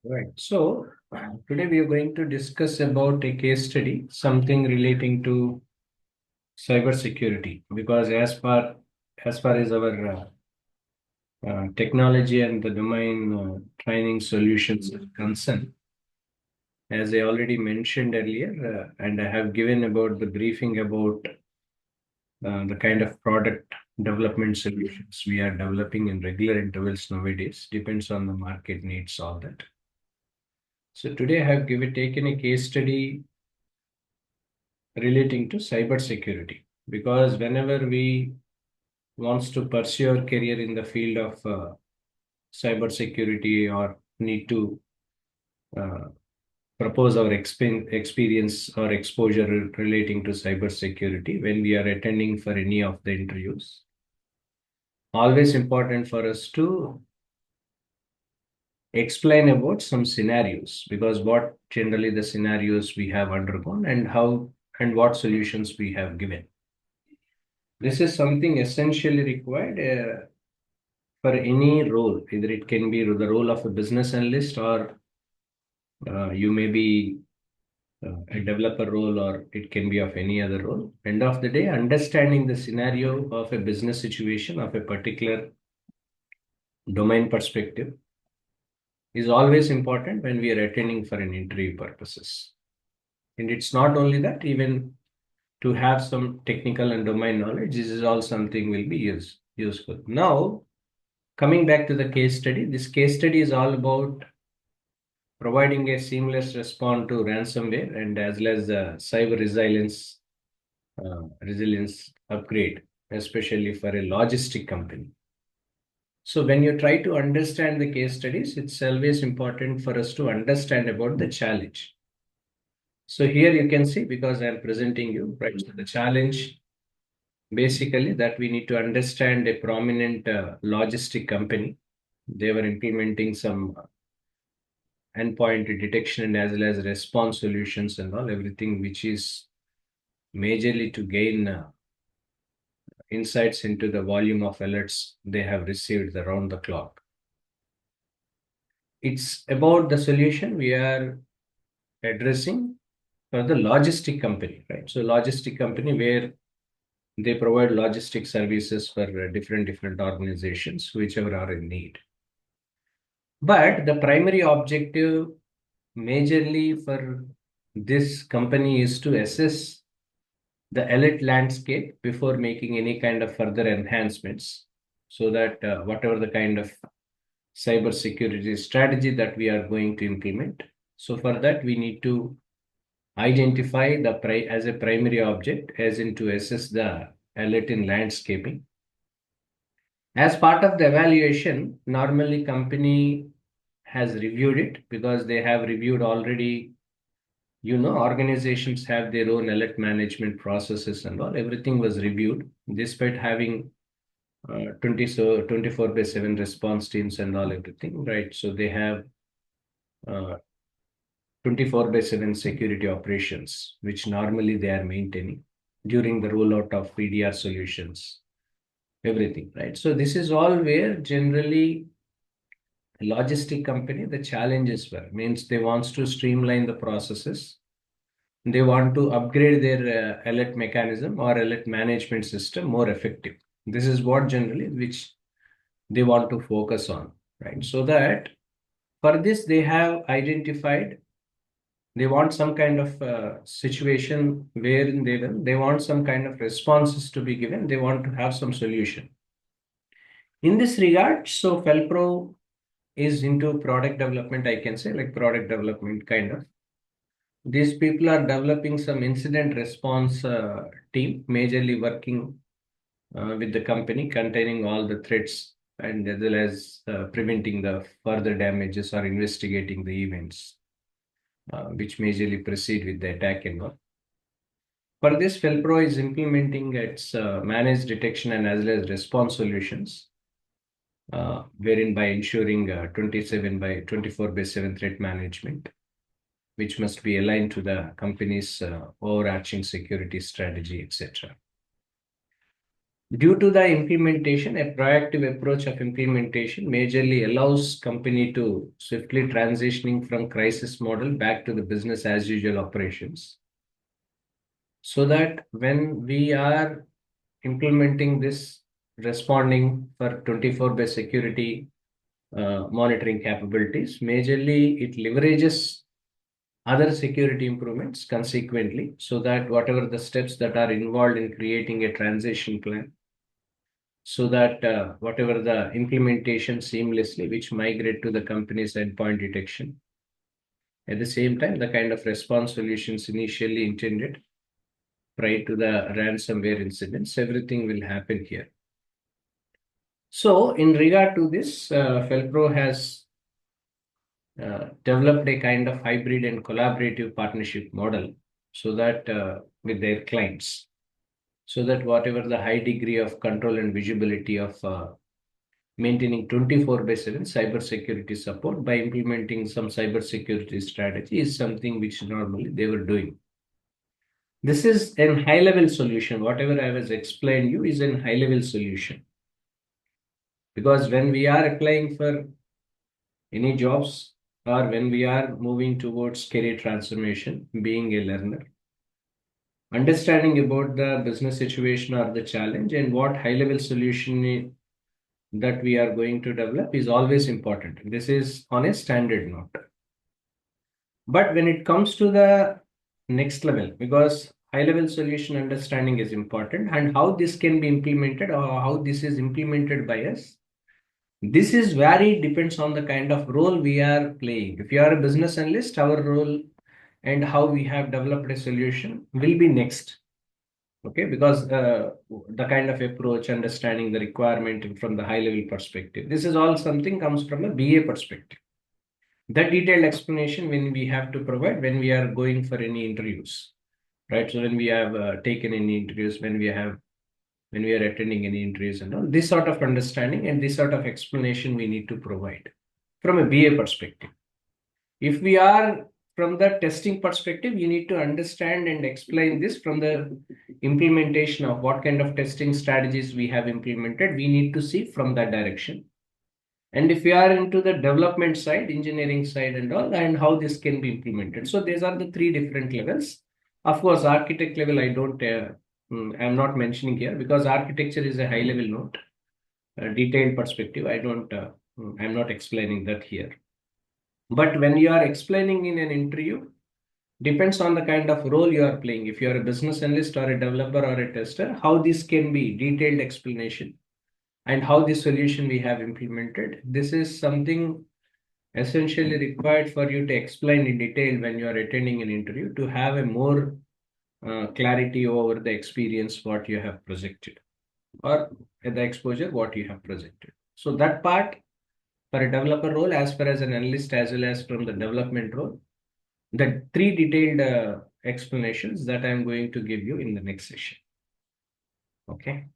Right. So today we are going to discuss about a case study, something relating to cybersecurity, because as far as our technology and the domain training solutions are concerned, as I already mentioned earlier, and I have given about the briefing about the kind of product development solutions we are developing in regular intervals nowadays, depends on the market needs, all that. So today I have taken a case study relating to cybersecurity, because whenever we wants to pursue our career in the field of cybersecurity or need to uh, propose our experience or exposure relating to cybersecurity when we are attending for any of the interviews, always important for us to explain about some scenarios, because what generally the scenarios we have undergone and how and what solutions we have given. This is something essentially required for any role. Either it can be the role of a business analyst, or you may be a developer role, or it can be of any other role. End of the day, understanding the scenario of a business situation of a particular domain perspective is always important when we are attending for an interview purposes. And it's not only that, even to have some technical and domain knowledge, this is all something will be useful. Now, coming back to the case study, this case study is all about providing a seamless response to ransomware and as well as cyber resilience upgrade, especially for a logistic company. So when you try to understand the case studies, it's always important for us to understand about the challenge. So here you can see, because I'm presenting you, right? So the challenge basically that we need to understand a prominent logistic company. They were implementing some endpoint detection and as well as response solutions and all, everything which is majorly to gain insights into the volume of alerts they have received around the clock. It's about the solution we are addressing for the logistic company, right? So logistic company where they provide logistic services for different organizations, whichever are in need. But the primary objective majorly for this company is to assess the alert landscape before making any kind of further enhancements, so that whatever the kind of cybersecurity strategy that we are going to implement, so for that we need to identify the as a primary object, as in to assess the alert in landscaping. As part of the evaluation, normally company has reviewed it, because they have reviewed already. Organizations have their own alert management processes and all. Everything was reviewed, despite having 24 by 7 response teams and all, everything, right? So they have 24 by 7 security operations, which normally they are maintaining during the rollout of PDR solutions, everything, right? So this is all where generally logistic company, the challenges were, means they wants to streamline the processes. They want to upgrade their alert mechanism or alert management system more effective. This is what generally which they want to focus on, right? So that for this they have identified, they want some kind of situation wherein they want some kind of responses to be given. They want to have some solution. In this regard, so Felpro is into product development, I can say, like product development kind of. These people are developing some incident response team, majorly working with the company, containing all the threats and as well as preventing the further damages or investigating the events which majorly proceed with the attack and all. For this, Felpro is implementing its managed detection and as well as response solutions, wherein by ensuring 27 by 24 by 7 threat management, which must be aligned to the company's overarching security strategy, etc. Due to the implementation, a proactive approach of implementation majorly allows company to swiftly transitioning from crisis model back to the business as usual operations. So that when we are implementing this, responding for 24 by security monitoring capabilities, majorly it leverages other security improvements consequently, so that whatever the steps that are involved in creating a transition plan, so that whatever the implementation seamlessly, which migrate to the company's endpoint detection. At the same time, the kind of response solutions initially intended prior to the ransomware incidents, everything will happen here. So, in regard to this, Felpro has developed a kind of hybrid and collaborative partnership model, so that with their clients, so that whatever the high degree of control and visibility of maintaining 24 by 7 cybersecurity support by implementing some cybersecurity strategy is something which normally they were doing. This is a high level solution. Whatever I was explained you is a high level solution. Because when we are applying for any jobs, or when we are moving towards career transformation, being a learner, understanding about the business situation or the challenge and what high level solution that we are going to develop is always important. This is on a standard note. But when it comes to the next level, because high level solution understanding is important, and how this can be implemented or how this is implemented by us, this is very depends on the kind of role we are playing. If you are a business analyst, our role and how we have developed a solution will be next. Okay, because the kind of approach, understanding the requirement from the high level perspective, this is all something comes from a BA perspective. That detailed explanation when we have to provide when we are going for any interviews, right? So when we have taken any interviews, when we are attending any interviews and all, this sort of understanding and this sort of explanation we need to provide from a BA perspective. If we are from the testing perspective, you need to understand and explain this from the implementation of what kind of testing strategies we have implemented. We need to see from that direction. And if we are into the development side, engineering side and all, and how this can be implemented. So these are the three different levels. Of course, architect level, I'm not mentioning here because architecture is a high level note, a detailed perspective. I'm not explaining that here. But when you are explaining in an interview, depends on the kind of role you are playing. If you are a business analyst or a developer or a tester, how this can be detailed explanation and how the solution we have implemented. This is something essentially required for you to explain in detail when you are attending an interview to have a more clarity over the experience what you have projected or the exposure what you have projected. So that part for a developer role as far as an analyst as well as from the development role, the three detailed explanations that I'm going to give you in the next session. Okay.